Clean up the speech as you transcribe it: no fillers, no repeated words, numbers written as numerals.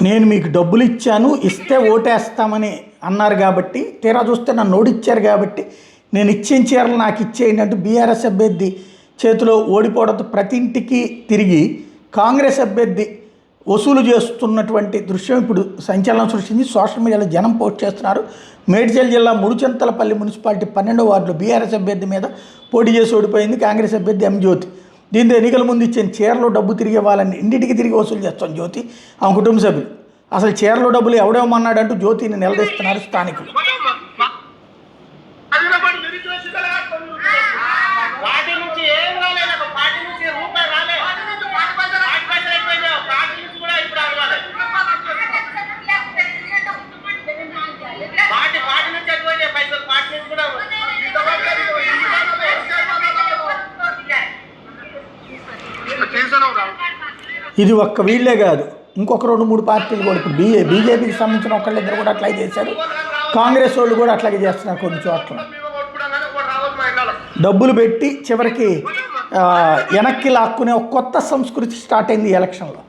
నేను మీకు డబ్బులు ఇచ్చాను, ఇస్తే ఓటేస్తామని అన్నారు కాబట్టి, తీరా చూస్తే నన్ను ఓడిచ్చారు కాబట్టి నేను ఇచ్చిన చీరలు నాకు ఇచ్చేయండి అంటూ బీఆర్ఎస్ అభ్యర్థి చేతిలో ఓడిపోవడంతో ప్రతి ఇంటికి తిరిగి కాంగ్రెస్ అభ్యర్థి వసూలు చేస్తున్నటువంటి దృశ్యం ఇప్పుడు సంచలనం సృష్టించి సోషల్ మీడియాలో జనం పోస్ట్ చేస్తున్నారు. మేడ్చల్ జిల్లా ముడుచింతలపల్లి మున్సిపాలిటీ 12వ వార్డులో బీఆర్ఎస్ అభ్యర్థి మీద పోటీ చేసి ఓడిపోయింది కాంగ్రెస్ అభ్యర్థి ఎం జ్యోతి. దీంతో ఎన్నికల ముందు ఇచ్చిన చీరలో డబ్బు తిరిగి ఇవ్వాలని ఇంటికి తిరిగి వసూలు చేస్తాం జ్యోతి ఆమె కుటుంబ సభ్యులు. అసలు చీరలో డబ్బులు ఎవడేమన్నాడంటూ జ్యోతిని నిలదీస్తున్నారు స్థానికులు. ఇది ఒక్క వీళ్ళే కాదు, ఇంకొక 2-3 పార్టీలు కూడా ఇప్పుడు బీజేపీకి సంబంధించిన ఒకళ్ళిద్దరు కూడా అట్లాగే చేశారు. కాంగ్రెస్ వాళ్ళు కూడా అట్లాగే చేస్తున్నారు. కొన్ని చోట్ల డబ్బులు పెట్టి చివరికి వెనక్కి లాక్కునే ఒక కొత్త సంస్కృతి స్టార్ట్ అయింది ఈ ఎలక్షన్లో.